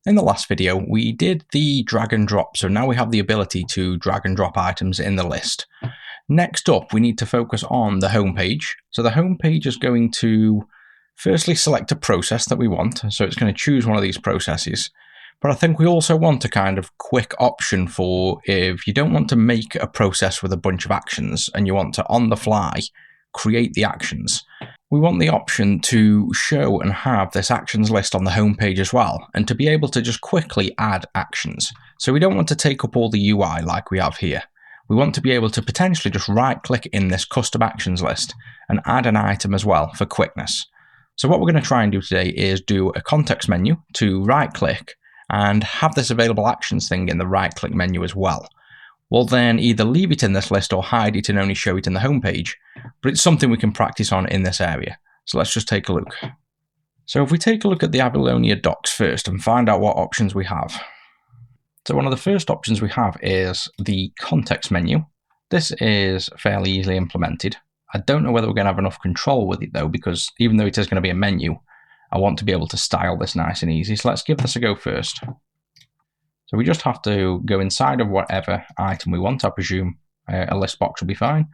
In the last video, we did the drag and drop, so now we have the ability to drag and drop items in the list. Next up, we need to focus on the home page. So the home page is going to firstly select a process that we want, so it's going to choose one of these processes. But I think we also want a kind of quick option for if you don't want to make a process with a bunch of actions and you want to, on the fly, create the actions. We want the option to show and have this actions list on the home page as well, and to be able to just quickly add actions. So we don't want to take up all the UI like we have here. We want to be able to potentially just right-click in this custom actions list and add an item as well for quickness. So what we're going to try and do today is do a context menu to right-click and have this available actions thing in the right-click menu as well. We'll then either leave it in this list or hide it and only show it in the home page, but it's something we can practice on in this area. So let's just take a look. So if we take a look at the Avalonia docs first and find out what options we have. So one of the first options we have is the context menu. This is fairly easily implemented. I don't know whether we're going to have enough control with it though, because even though it is going to be a menu, I want to be able to style this nice and easy. So let's give this a go first. So we just have to go inside of whatever item we want. I presume a list box will be fine.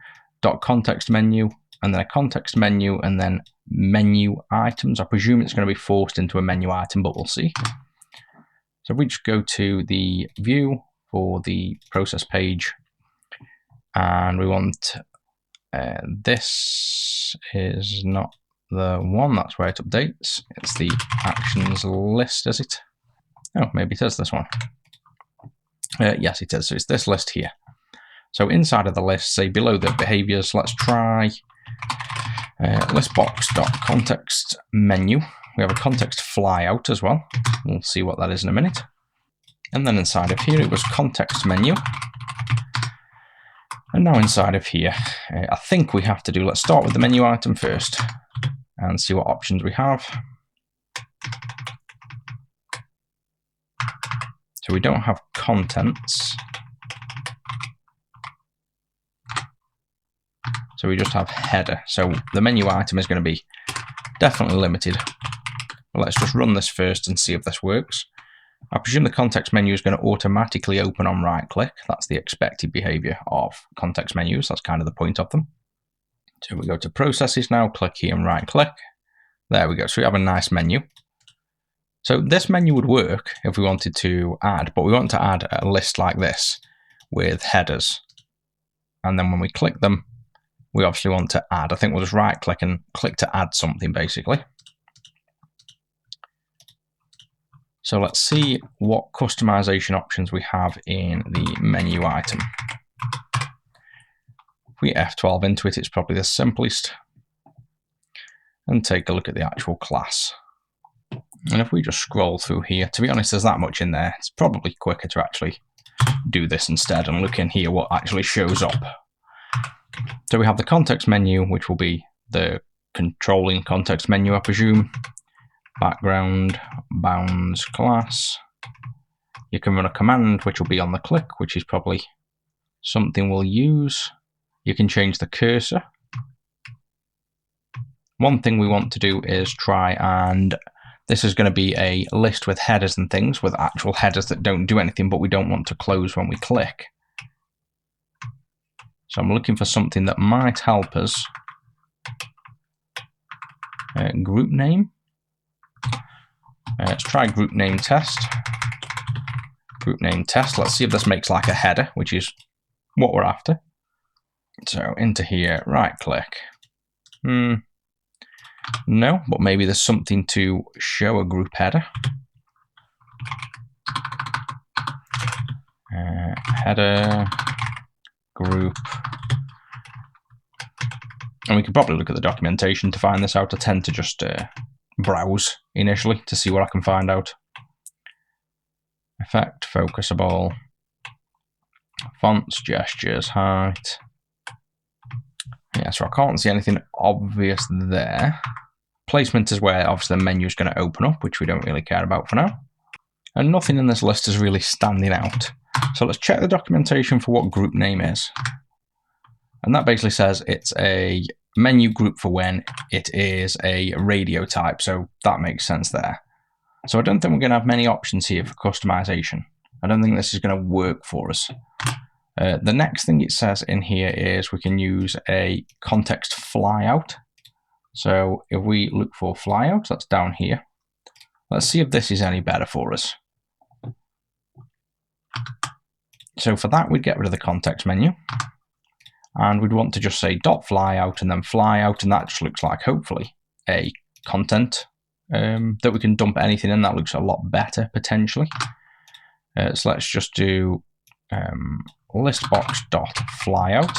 .context menu, and then a context menu, and then menu items. I presume it's going to be forced into a menu item, but we'll see. So we just go to the view for the process page, and we want this is not the one. That's where it updates. It's the actions list, is it? Oh, maybe it is this one. Yes, it is. So it's this list here. So inside of the list, say below the behaviors, let's try listbox.context menu. We have a context flyout as well. We'll see what that is in a minute. And then inside of here, it was context menu. And now inside of here, I think we have to do, let's start with the menu item first and see what options we have. So we don't have contents. So we just have header. So the menu item is going to be definitely limited. But let's just run this first and see if this works. I presume the context menu is going to automatically open on right click. That's the expected behavior of context menus. That's kind of the point of them. So we go to processes now, click here and right click. There we go. So we have a nice menu. So this menu would work if we wanted to add, but we want to add a list like this with headers. And then when we click them, we obviously want to add. I think we'll just right click and click to add something basically. So let's see what customization options we have in the menu item. If we F12 into it, it's probably the simplest. And take a look at the actual class. And if we just scroll through here, to be honest, there's that much in there. It's probably quicker to actually do this instead and look in here what actually shows up. So we have the context menu, which will be the controlling context menu, I presume. Background, bounds, class. You can run a command, which will be on the click, which is probably something we'll use. You can change the cursor. One thing we want to do is try and this is going to be a list with headers and things, with actual headers that don't do anything, but we don't want to close when we click. So I'm looking for something that might help us. Group name. Let's try group name test. Group name test. Let's see if this makes like a header, which is what we're after. So into here, right click. No, but maybe there's something to show a group header. Header, group. And we could probably look at the documentation to find this out. I tend to just browse initially to see what I can find out. Effect, focusable, fonts, gestures, height. Yeah, so I can't see anything obvious there. Placement is where obviously the menu is going to open up, which we don't really care about for now. And nothing in this list is really standing out. So let's check the documentation for what group name is. And that basically says it's a menu group for when it is a radio type. So that makes sense there. So I don't think we're going to have many options here for customization. I don't think this is going to work for us. The next thing it says in here is we can use a context flyout. So if we look for flyout, that's down here. Let's see if this is any better for us. So for that, we'd get rid of the context menu. And we'd want to just say .flyout and then flyout, and that just looks like, hopefully, a content that we can dump anything in. That looks a lot better, potentially. So let's just do listbox.flyout.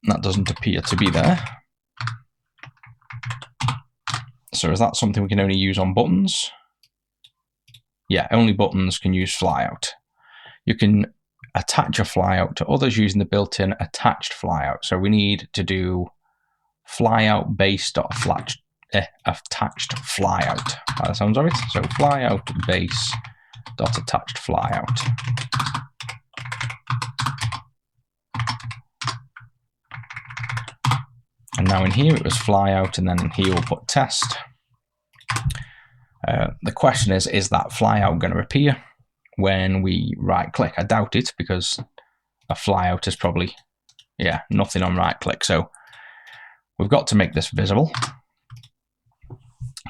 That doesn't appear to be there. So is that something we can only use on buttons? Yeah, only buttons can use flyout. You can attach a flyout to others using the built-in attached flyout. So we need to do flyout base.attached flyout. That sounds right. So flyout base.attached flyout. And now in here it was flyout, and then in here we'll put test. The question is that flyout going to appear when we right click? I doubt it, because a flyout is probably, yeah, nothing on right click. So we've got to make this visible.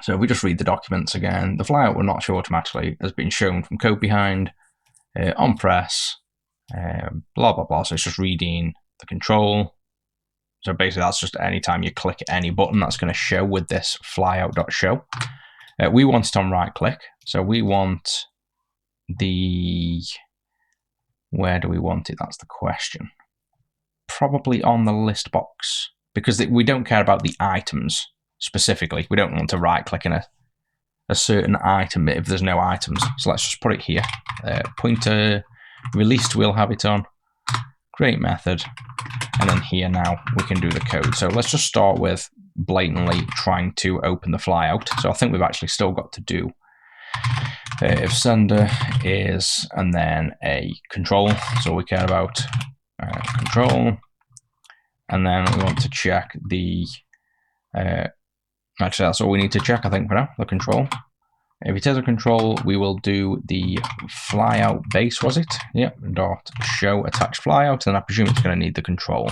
So if we just read the documents again, the flyout will not show automatically has been shown from code behind, on press, blah, blah, blah. So it's just reading the control. So basically that's just anytime you click any button, that's going to show with this flyout.show. We want it on right click. So we want the, where do we want it? That's the question. Probably on the list box, because we don't care about the items specifically. We don't want to right click in a certain item if there's no items. So let's just put it here. Pointer released, we'll have it on. Create method. And then here now we can do the code. So let's just start with blatantly trying to open the flyout. So I think we've actually still got to do if sender is, and then a control. So we care about control. And then we want to check the, actually that's all we need to check, I think, for now, the control. If it is a control, we will do the flyout base, was it? Yep, dot show attach flyout, and I presume it's going to need the control.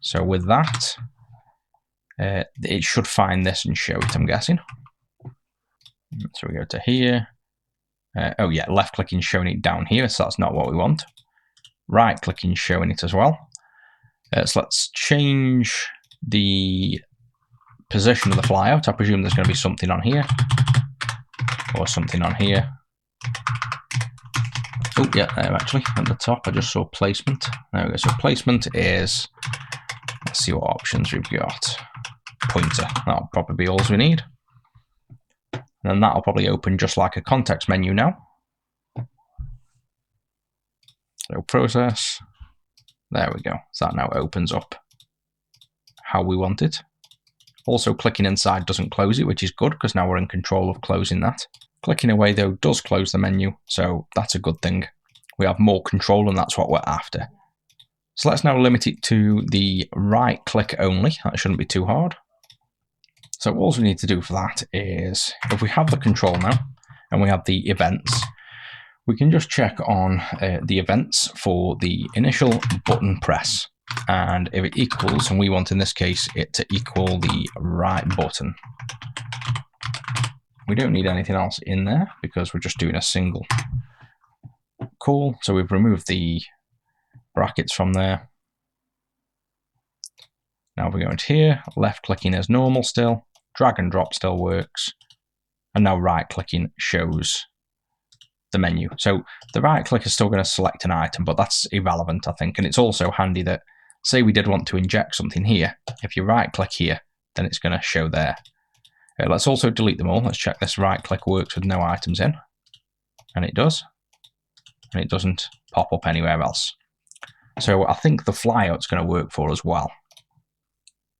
So with that, it should find this and show it, I'm guessing. So we go to here. Oh yeah, left clicking showing it down here, so that's not what we want. Right clicking showing it as well. So let's change the position of the flyout. I presume there's going to be something on here or something on here. Oh yeah, actually at the top I just saw placement. There we go. So placement is, let's see what options we've got. Pointer, that'll probably be all we need. And then that'll probably open just like a context menu now. So process, there we go. So that now opens up how we want it. Also, clicking inside doesn't close it, which is good because now we're in control of closing that. Clicking away, though, does close the menu, so that's a good thing. We have more control, and that's what we're after. So let's now limit it to the right click only. That shouldn't be too hard. So all we need to do for that is, if we have the control now, and we have the events, we can just check on the events for the initial button press. And if it equals, and we want in this case it to equal the right button. We don't need anything else in there because we're just doing a single call. So we've removed the brackets from there. Now we go into here, left clicking as normal still, drag and drop still works, and now right clicking shows the menu. So the right click is still going to select an item, but that's irrelevant, I think. And it's also handy that, say we did want to inject something here, if you right click here, then it's going to show there. Let's also delete them all. Let's check this right click works with no items in. And it does. And it doesn't pop up anywhere else. So I think the flyout's going to work for us well.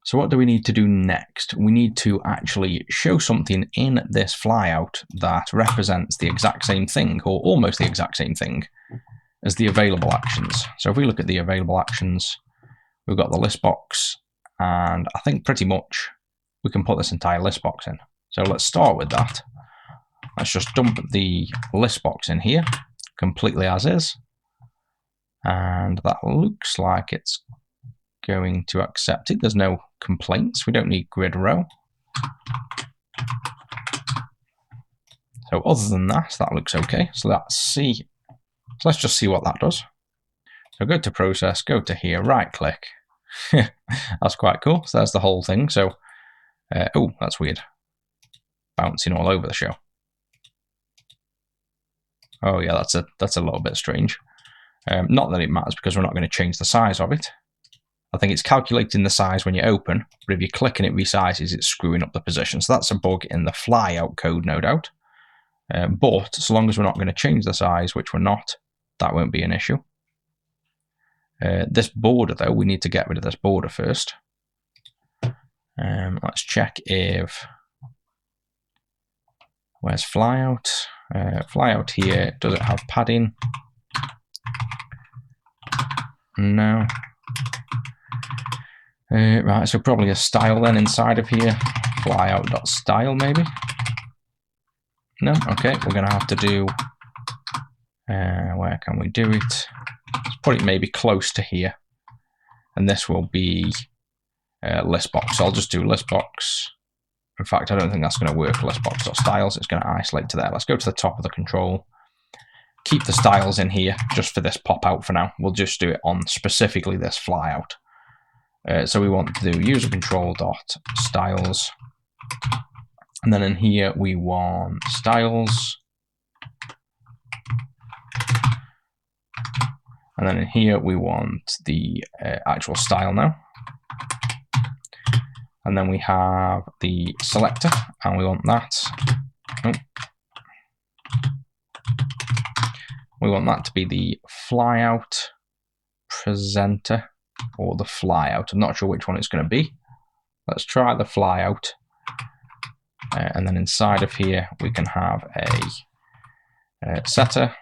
So what do we need to do next? We need to actually show something in this flyout that represents the exact same thing, or almost the exact same thing, as the available actions. So if we look at the available actions, we've got the list box, and I think pretty much we can put this entire list box in. So let's start with that. Let's just dump the list box in here, completely as is. And that looks like it's going to accept it. There's no complaints. We don't need grid row. So other than that, that looks okay. So let's see. So let's just see what that does. So go to process, go to here, right click. That's quite cool. So there's the whole thing. So, oh, that's weird. Bouncing all over the show. Oh yeah, that's a little bit strange. Not that it matters because we're not going to change the size of it. I think it's calculating the size when you open, but if you click and it resizes, it's screwing up the position. So that's a bug in the Flyout code, no doubt. But so long as we're not going to change the size, which we're not, that won't be an issue. This border, though, we need to get rid of this border first. Let's check if... Where's Flyout? Flyout here, does it have padding? No. Right, so probably a style then inside of here. Flyout.style maybe? No, okay, we're going to have to do... where can we do it? Let's put it maybe close to here. And this will be list box. So I'll just do list box. In fact, I don't think that's going to work. Listbox.styles, it's going to isolate to there. Let's go to the top of the control. Keep the styles in here just for this pop out for now. We'll just do it on specifically this flyout. So we want to do user control dot styles. And then in here we want styles. And then in here we want the actual style now. And then we have the selector, and we want that. Oh. We want that to be the flyout presenter or the flyout. I'm not sure which one it's going to be. Let's try the flyout. And then inside of here, we can have a setter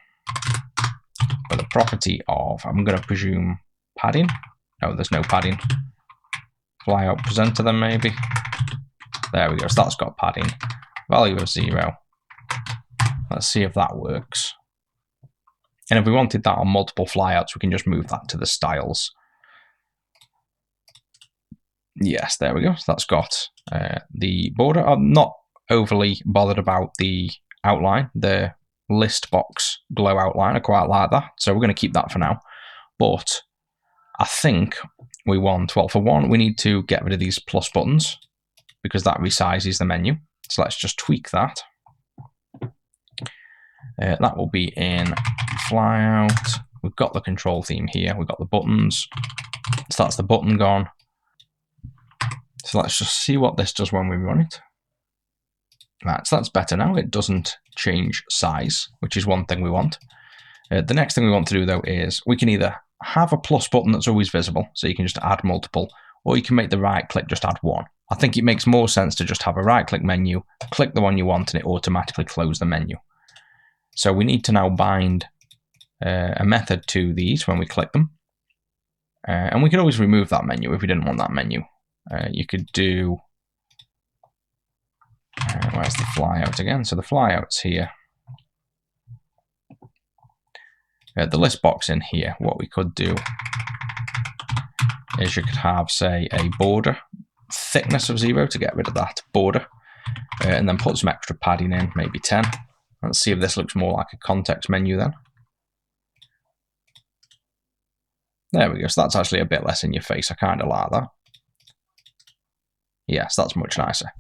with a property of, I'm going to presume padding. No, there's no padding. Flyout presenter then maybe. There we go, so that's got padding. Value of 0. Let's see if that works. And if we wanted that on multiple flyouts, we can just move that to the styles. Yes, there we go. So that's got the border. I'm not overly bothered about the outline, the list box glow outline. I quite like that. So we're going to keep that for now. But I think we want, well, for one, we need to get rid of these plus buttons because that resizes the menu. So let's just tweak that. That will be in flyout. We've got the control theme here. We've got the buttons. So that's the button gone. So let's just see what this does when we run it. Right, so that's better now. It doesn't change size, which is one thing we want. The next thing we want to do, though, is we can either have a plus button that's always visible, so you can just add multiple, or you can make the right click just add one. I think it makes more sense to just have a right click menu, click the one you want, and it automatically closes the menu. So we need to now bind a method to these when we click them. And we could always remove that menu if we didn't want that menu. You could do, where's the flyout again? So the flyout's here. The list box in here, what we could do is you could have, say, a border thickness of 0 to get rid of that border, and then put some extra padding in, maybe 10. Let's see if this looks more like a context menu then. There we go, so that's actually a bit less in your face. I kind of like that. Yes, that's much nicer.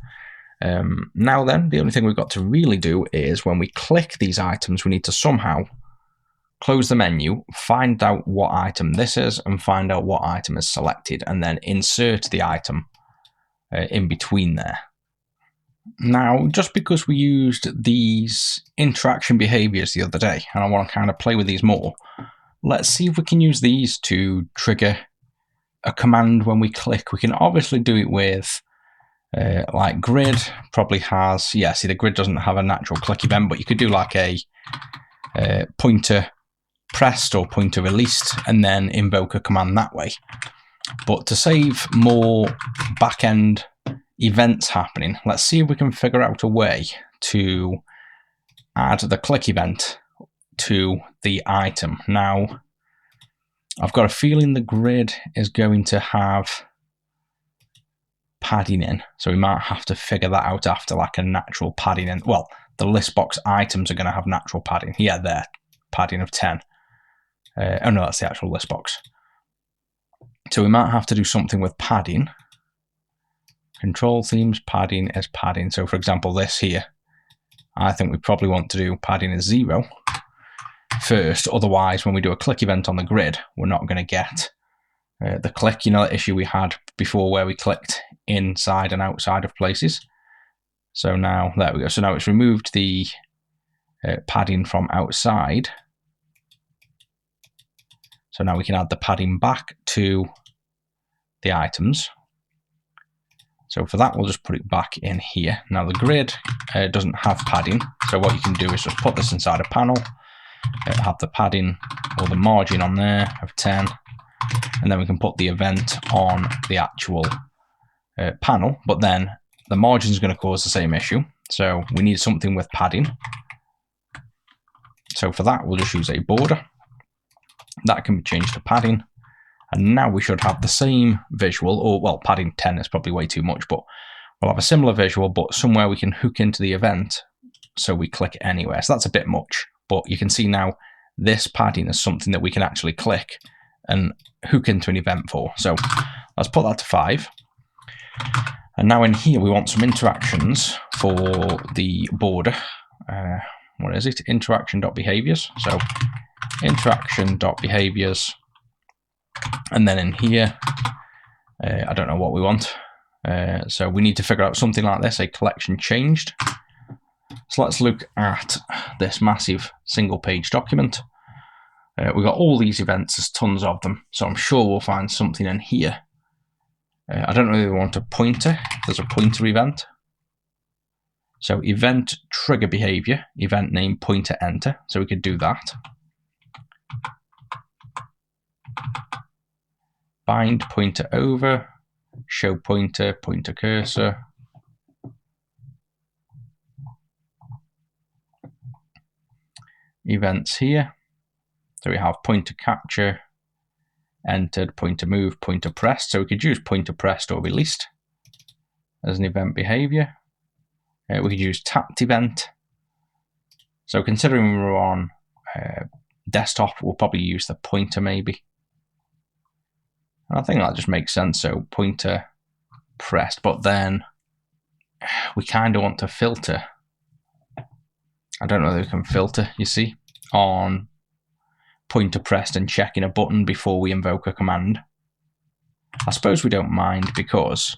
Now then, the only thing we've got to really do is when we click these items, we need to somehow close the menu, find out what item this is, and find out what item is selected, and then insert the item in between there. Now, just because we used these interaction behaviors the other day, and I want to kind of play with these more, let's see if we can use these to trigger a command when we click. We can obviously do it with like grid, probably has, yeah, see the grid doesn't have a natural click event, but you could do like a pointer pressed or pointer released and then invoke a command that way. But to save more back-end events happening. Let's see if we can figure out a way to add the click event to the item. Now, I've got a feeling the grid is going to have padding in, so we might have to figure that out after, like a natural padding in. Well, the list box items are going to have natural padding. Yeah, there, padding of 10. Oh no, that's the actual list box. So we might have to do something with padding. Control themes, padding is padding. So for example, this here, I think we probably want to do padding as 0 first. Otherwise, when we do a click event on the grid, we're not going to get the click, you know, that issue we had before where we clicked inside and outside of places. So now, there we go. So now it's removed the padding from outside. So now we can add the padding back to the items. So for that, we'll just put it back in here. Now the grid doesn't have padding. So what you can do is just put this inside a panel, have the padding or the margin on there of 10. And then we can put the event on the actual panel. But then the margin is going to cause the same issue. So we need something with padding. So for that, we'll just use a border. That can be changed to padding. And now we should have the same visual, or well, padding 10 is probably way too much, but we'll have a similar visual, but somewhere we can hook into the event so we click anywhere. So that's a bit much, but you can see now this padding is something that we can actually click and hook into an event for. So let's put that to 5. And now in here, we want some interactions for the border. What is it? Interaction.behaviors. So interaction.behaviors. And then in here, I don't know what we want. So we need to figure out something like this, a collection changed. So let's look at this massive single page document. We've got all these events, there's tons of them. So I'm sure we'll find something in here. I don't really want a pointer. There's a pointer event. So event trigger behavior, event name pointer enter. So we could do that. Bind pointer over, show pointer, pointer cursor. Events here. So we have pointer capture, entered, pointer move, pointer pressed. So we could use pointer pressed or released as an event behavior. We could use tapped event. So considering we're on desktop, we'll probably use the pointer maybe. I think that just makes sense. So pointer pressed, but then we kind of want to filter. I don't know if we can filter, you see, on pointer pressed and checking a button before we invoke a command. I suppose we don't mind because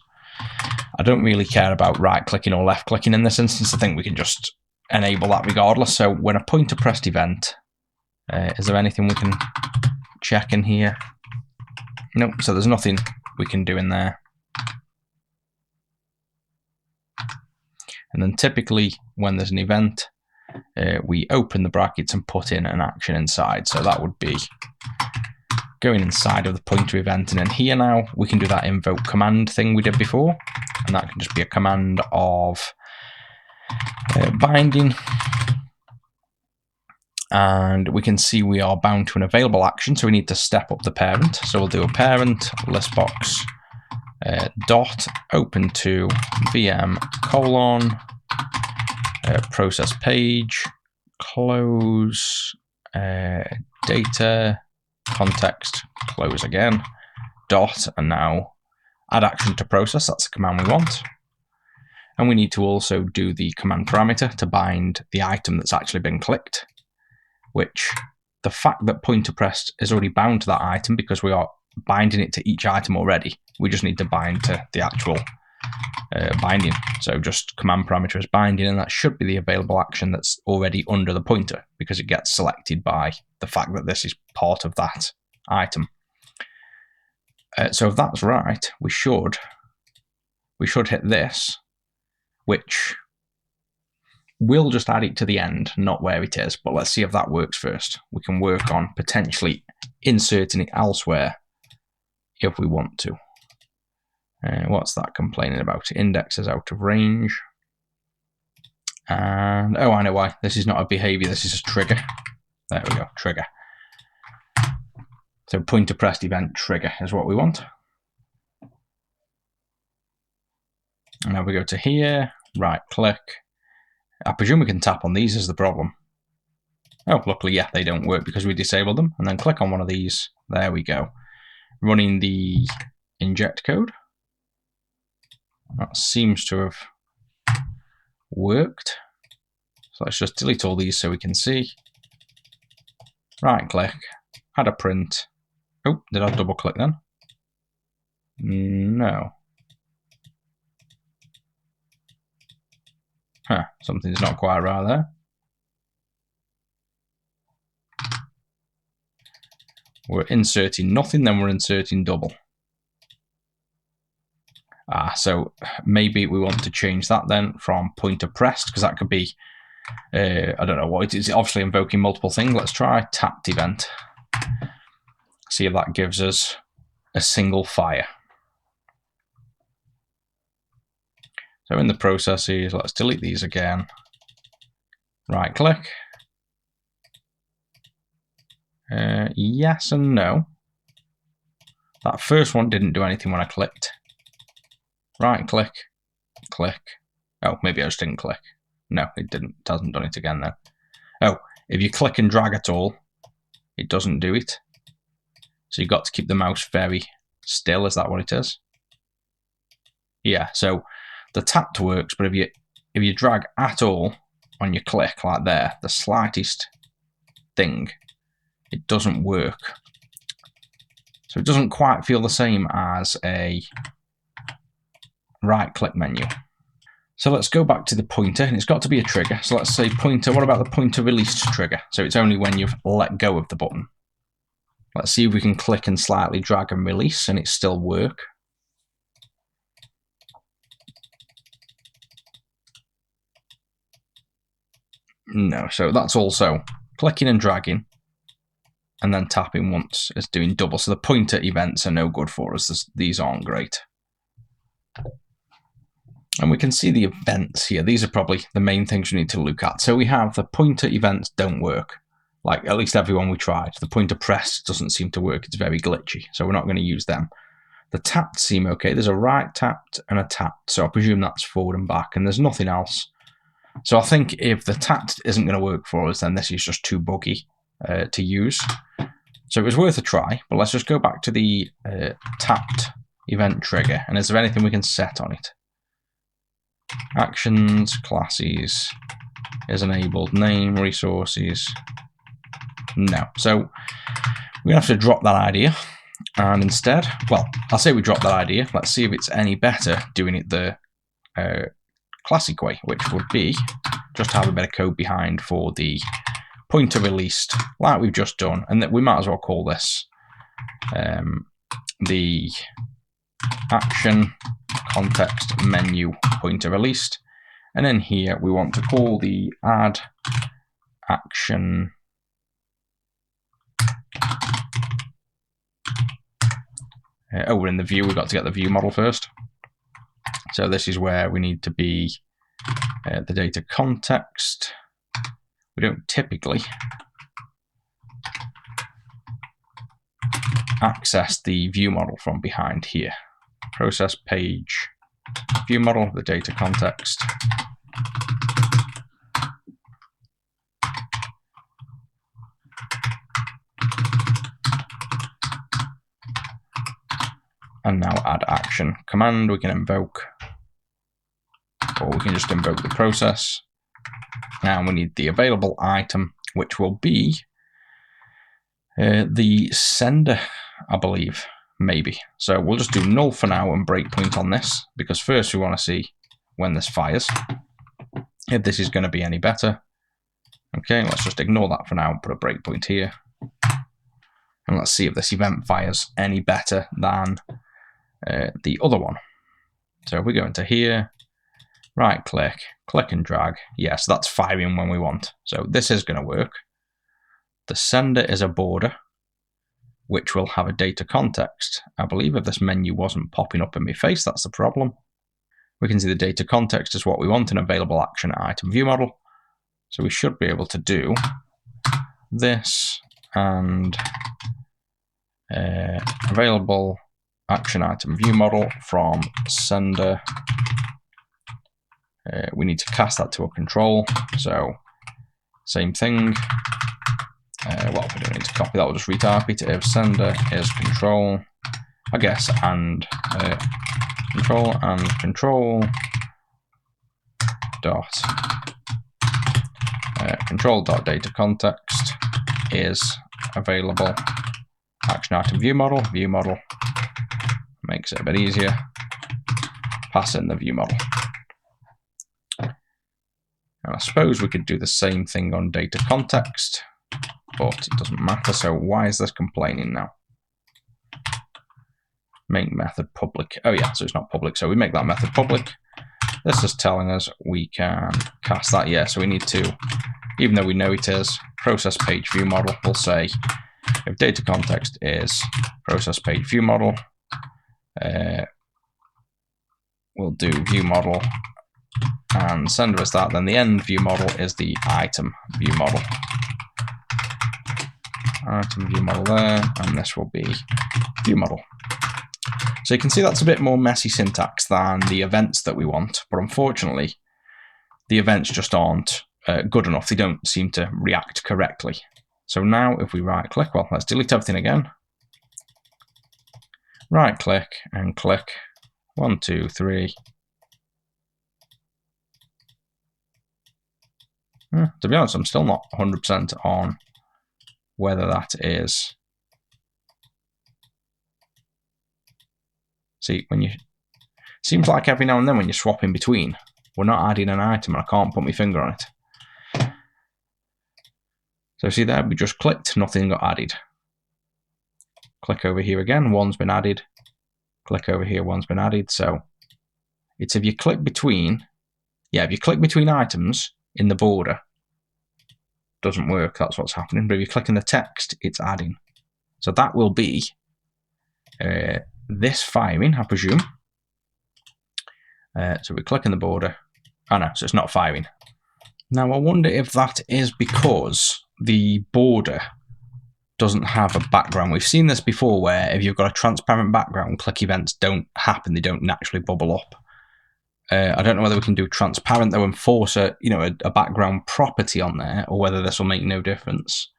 I don't really care about right clicking or left clicking in this instance. I think we can just enable that regardless. So when a pointer pressed event, is there anything we can check in here? Nope, so there's nothing we can do in there. And then typically when there's an event, we open the brackets and put in an action inside. So that would be going inside of the pointer event. And then here now, we can do that invoke command thing we did before. And that can just be a command of binding. And we can see we are bound to an available action. So we need to step up the parent. So we'll do a parent listbox dot open to VM colon process page, close data, context, close again, dot, and now add action to process. That's the command we want. And we need to also do the command parameter to bind the item that's actually been clicked, which the fact that pointer pressed is already bound to that item because we are binding it to each item already. We just need to bind to the actual binding. So just command parameter is binding, and that should be the available action that's already under the pointer because it gets selected by the fact that this is part of that item. So if that's right, we should hit this, which will just add it to the end, not where it is. But let's see if that works first. We can work on potentially inserting it elsewhere if we want to. What's that complaining about? Index is out of range. And, oh, I know why. This is not a behavior, this is a trigger. There we go, trigger. So pointer pressed event trigger is what we want. And now we go to here, right click. I presume we can tap on these is the problem. Oh, luckily, yeah, they don't work because we disabled them. And then click on one of these. There we go. Running the inject code. That seems to have worked. So let's just delete all these so we can see. Right click, add a print. Oh, did I double click then? No. Huh, something's not quite right there. We're inserting nothing, then we're inserting double. So maybe we want to change that then from pointer pressed, because that could be, I don't know what it is, obviously invoking multiple things. Let's try tapped event. See if that gives us a single fire. So in the processes, let's delete these again. Right click. Yes and no. That first one didn't do anything when I clicked. Right click, click. Oh, maybe I just didn't click. No, it didn't. It hasn't done it again then. Oh, if you click and drag at all, it doesn't do it. So you've got to keep the mouse very still. Is that what it is? Yeah, so the tapped works, but if you drag at all on your click like there, the slightest thing, it doesn't work. So it doesn't quite feel the same as a right click menu. So let's go back to the pointer, and it's got to be a trigger. So let's say pointer, what about the pointer released trigger? So it's only when you've let go of the button. Let's see if we can click and slightly drag and release and it still work. No, so that's also clicking and dragging and then tapping once is doing double. So the pointer events are no good for us. These aren't great. And we can see the events here. These are probably the main things we need to look at. So we have the pointer events don't work. Like at least everyone we tried. The pointer press doesn't seem to work. It's very glitchy. So we're not going to use them. The tapped seem okay. There's a right tapped and a tapped. So I presume that's forward and back. And there's nothing else. So I think if the tapped isn't going to work for us, then this is just too buggy to use. So it was worth a try. But let's just go back to the tapped event trigger. And is there anything we can set on it? Actions, classes, is enabled, name, resources. No. So we're going to have to drop that idea. And instead, well, I'll say we drop that idea. Let's see if it's any better doing it the classic way, which would be just have a bit of code behind for the pointer released, like we've just done. And that we might as well call this the action context menu pointer released. And then here we want to call the add action we're in the view. We've got to get the view model first. So this is where we need to be the data context. We don't typically access the view model from behind here. Process page view model, the data context. And now add action command, we can invoke, or we can just invoke the process. Now we need the available item, which will be the sender, I believe, maybe. So we'll just do null for now and breakpoint on this, because first we want to see when this fires, if this is going to be any better. Okay, let's just ignore that for now and put a breakpoint here. And let's see if this event fires any better than the other one. So if we go into here, right click, click and drag. Yes, that's firing when we want. So this is going to work. The sender is a border. which will have a data context. I believe if this menu wasn't popping up in my face, that's the problem. We can see the data context is what we want in available action item view model. So we should be able to do this and available action item view model from sender. We need to cast that to a control. So same thing. What we do, need to copy that. We'll just retype it. If sender is control, I guess, and control dot control dot data context is available action item view model. Makes it a bit easier. Pass in the view model. And I suppose we could do the same thing on data context, but it doesn't matter. So why is this complaining now? Make method public. Oh yeah, so it's not public. So we make that method public. This is telling us we can cast that. Yeah, so we need to, even though we know it is process page view model, we'll say if data context is process page view model, we'll do view model and sender is that. Then the end view model is the item view model. Item view model there, and this will be view model. So you can see that's a bit more messy syntax than the events that we want, but unfortunately, the events just aren't good enough. They don't seem to react correctly. So now if we right click, well, let's delete everything again. Right click and click 1, 2, 3. To be honest, I'm still not 100% on whether that is. See, when you seems like every now and then when you're swapping between, we're not adding an item and I can't put my finger on it. So see there, we just clicked, nothing got added. Click over here again, one's been added. Click over here, one's been added. So it's if you click between, if you click between items in the border, doesn't work, that's what's happening. But if you click in the text, it's adding. So that will be this firing, I presume. So we click in the border. Oh no, so it's not firing. Now I wonder if that is because the border doesn't have a background. We've seen this before where if you've got a transparent background, click events don't happen, they don't naturally bubble up. I don't know whether we can do transparent though and force a background property on there, or whether this will make no difference.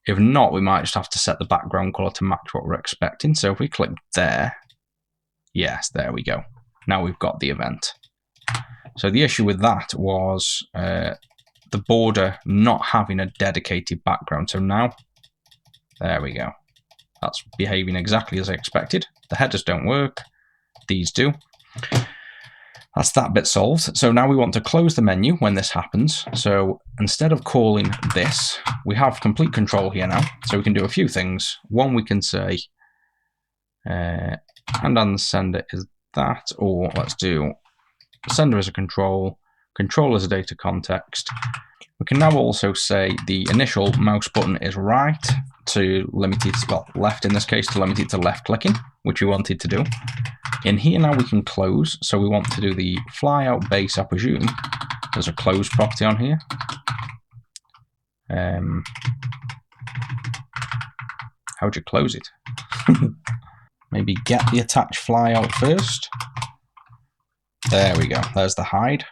If not, we might just have to set the background color to match what we're expecting. So if we click there, yes, there we go. Now we've got the event. So the issue with that was the border not having a dedicated background. So now, there we go. That's behaving exactly as I expected. The headers don't work. These do. That's that bit solved. So now we want to close the menu when this happens. So instead of calling this, we have complete control here now. So we can do a few things. One, we can say, and on the sender is that, or let's do sender as a control as a data context. We can now also say the initial mouse button is right to limit it, well, left in this case, to limit it to left clicking, which we wanted to do. In here now we can close, so we want to do the flyout base, I presume. There's a close property on here. How would you close it? Maybe get the attached flyout first. There we go, there's the hide.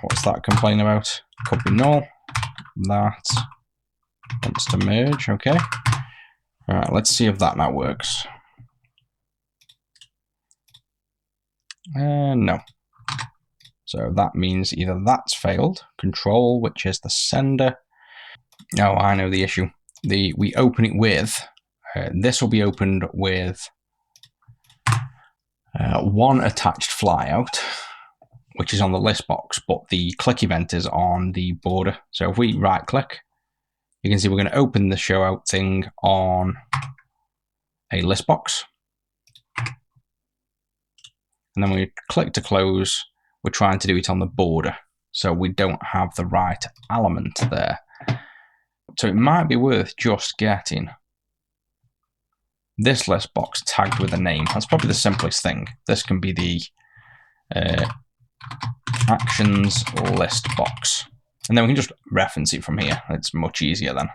What's that complain about? Could be null. That wants to merge, okay. Alright, let's see if that now works. No. So that means either that's failed, control, which is the sender. Oh, I know the issue. We open it with, this will be opened with one attached flyout, which is on the list box, but the click event is on the border. So if we right click, you can see we're going to open the show out thing on a list box. And then we click to close, we're trying to do it on the border. So we don't have the right element there. So it might be worth just getting this list box tagged with a name. That's probably the simplest thing. This can be the actions list box. And then we can just reference it from here. It's much easier then.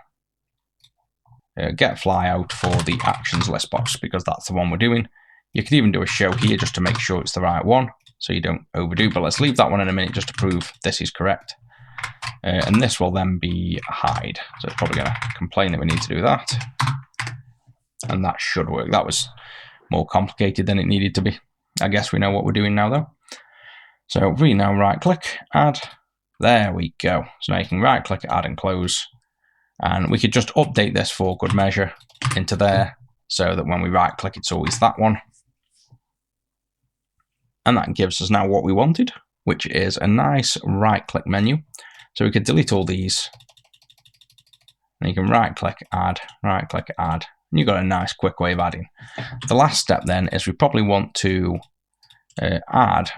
Get flyout for the actions list box because that's the one we're doing. You could even do a show here just to make sure it's the right one so you don't overdo, but let's leave that one in a minute just to prove this is correct. And this will then be hide. So it's probably going to complain that we need to do that. And that should work. That was more complicated than it needed to be. I guess we know what we're doing now though. So we now right click, add. There we go. So now you can right click, add and close. And we could just update this for good measure into there so that when we right click, it's always that one. And that gives us now what we wanted, which is a nice right click menu. So we could delete all these. And you can right click, add, and you've got a nice quick way of adding. The last step then is we probably want to add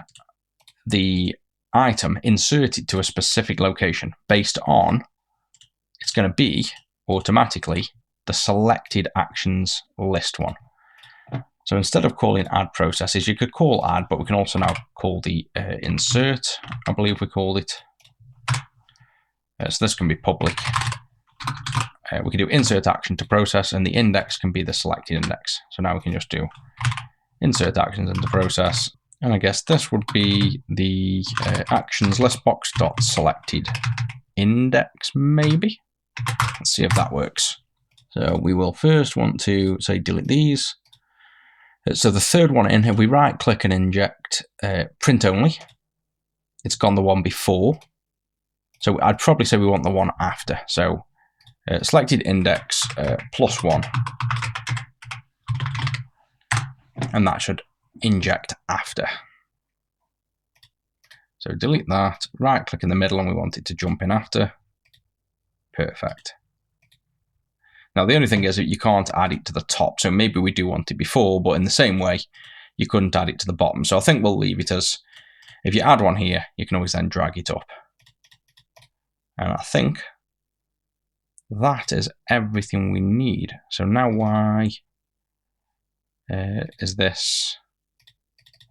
the item, insert it to a specific location based on it's going to be automatically the selected actions list one. So instead of calling add processes, you could call add, but we can also now call the insert, I believe we called it. So this can be public. We can do insert action to process, and the index can be the selected index. So now we can just do insert actions into process. And I guess this would be the actions list box dot selected index, maybe. Let's see if that works. So we will first want to say delete these. So the third one in, if we right click and inject print only, it's gone the one before. So I'd probably say we want the one after. So selected index +1. And that should inject after. So delete that, right click in the middle and we want it to jump in after. Perfect. Now the only thing is that you can't add it to the top, so maybe we do want it before, but in the same way, you couldn't add it to the bottom. So I think we'll leave it as, if you add one here, you can always then drag it up. And I think that is everything we need. So now why is this,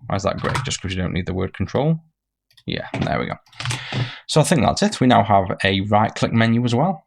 why is that grey? Just because you don't need the word control? Yeah, there we go. So I think that's it. We now have a right click menu as well.